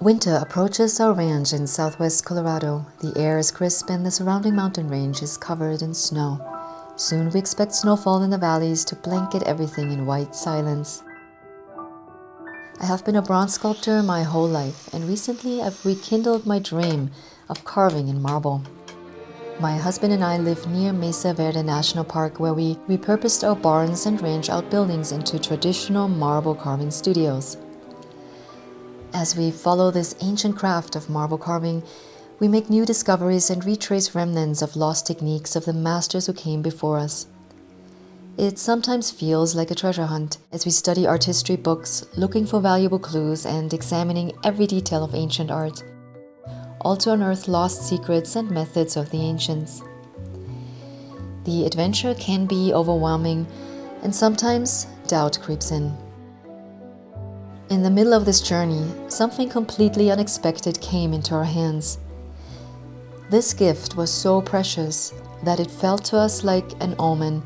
Winter approaches our ranch in southwest Colorado. The air is crisp and the surrounding mountain range is covered in snow. Soon we expect snowfall in the valleys to blanket everything in white silence. I have been a bronze sculptor my whole life, and recently I've rekindled my dream of carving in marble. My husband and I live near Mesa Verde National Park, where we repurposed our barns and ranch outbuildings into traditional marble carving studios. As we follow this ancient craft of marble carving, we make new discoveries and retrace remnants of lost techniques of the masters who came before us. It sometimes feels like a treasure hunt as we study art history books, looking for valuable clues and examining every detail of ancient art, all to unearth lost secrets and methods of the ancients. The adventure can be overwhelming, and sometimes doubt creeps in. In the middle of this journey, something completely unexpected came into our hands. This gift was so precious that it felt to us like an omen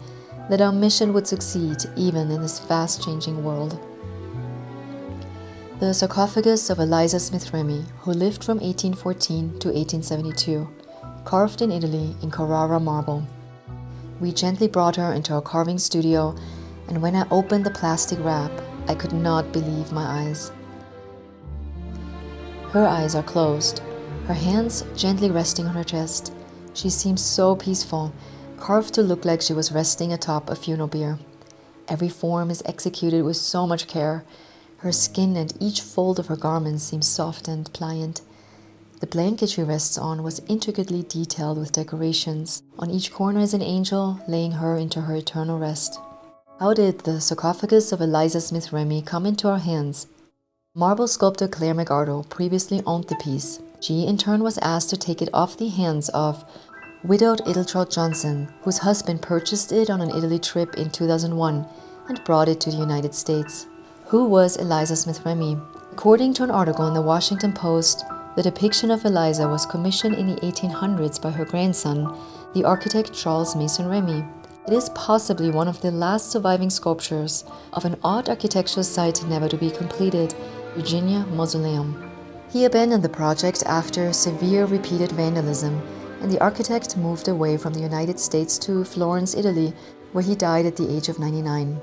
that our mission would succeed even in this fast-changing world. The sarcophagus of Eliza Smith Remy, who lived from 1814 to 1872, carved in Italy in Carrara marble. We gently brought her into our carving studio, and when I opened the plastic wrap, I could not believe my eyes. Her eyes are closed, her hands gently resting on her chest. She seems so peaceful, carved to look like she was resting atop a funeral bier. Every form is executed with so much care. Her skin and each fold of her garments seems soft and pliant. The blanket she rests on was intricately detailed with decorations. On each corner is an angel laying her into her eternal rest. How did the sarcophagus of Eliza Smith Remy come into our hands? Marble sculptor Claire McArdle previously owned the piece. She in turn was asked to take it off the hands of widowed Edeltraud Johnson, whose husband purchased it on an Italy trip in 2001 and brought it to the United States. Who was Eliza Smith Remy? According to an article in the Washington Post, the depiction of Eliza was commissioned in the 1800s by her grandson, the architect Charles Mason Remy. It is possibly one of the last surviving sculptures of an art architectural site never to be completed, Virginia Mausoleum. He abandoned the project after severe repeated vandalism, and the architect moved away from the United States to Florence, Italy, where he died at the age of 99.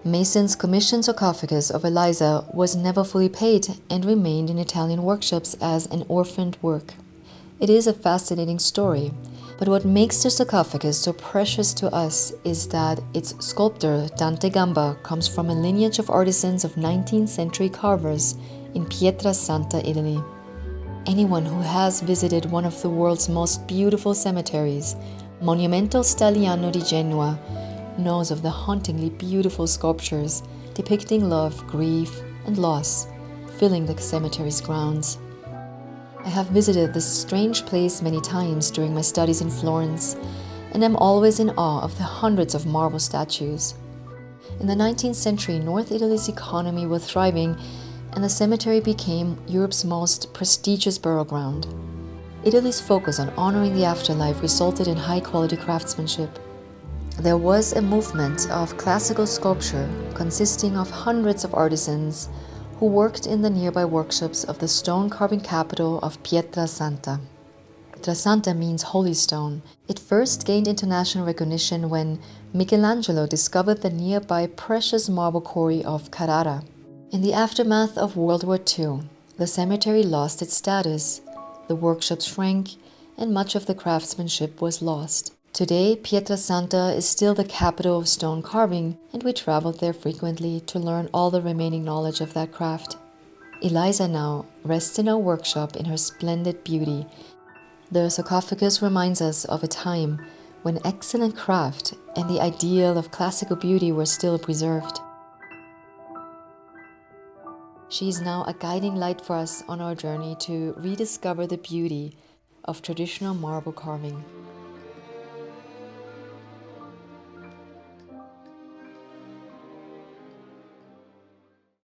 Mason's commissioned sarcophagus of Eliza was never fully paid and remained in Italian workshops as an orphaned work. It is a fascinating story, but what makes the sarcophagus so precious to us is that its sculptor, Dante Gamba, comes from a lineage of artisans of 19th century carvers in Pietrasanta, Italy. Anyone who has visited one of the world's most beautiful cemeteries, Monumento Stagliano di Genoa, knows of the hauntingly beautiful sculptures depicting love, grief, and loss, filling the cemetery's grounds. I have visited this strange place many times during my studies in Florence, and am always in awe of the hundreds of marble statues. In the 19th century, North Italy's economy was thriving, and the cemetery became Europe's most prestigious burial ground. Italy's focus on honoring the afterlife resulted in high-quality craftsmanship. There was a movement of classical sculpture consisting of hundreds of artisans who worked in the nearby workshops of the stone carving capital of Pietrasanta. Pietrasanta means holy stone. It first gained international recognition when Michelangelo discovered the nearby precious marble quarry of Carrara. In the aftermath of World War II, the cemetery lost its status, the workshops shrank, and much of the craftsmanship was lost. Today, Pietrasanta is still the capital of stone carving, and we traveled there frequently to learn all the remaining knowledge of that craft. Eliza now rests in our workshop in her splendid beauty. The sarcophagus reminds us of a time when excellent craft and the ideal of classical beauty were still preserved. She is now a guiding light for us on our journey to rediscover the beauty of traditional marble carving.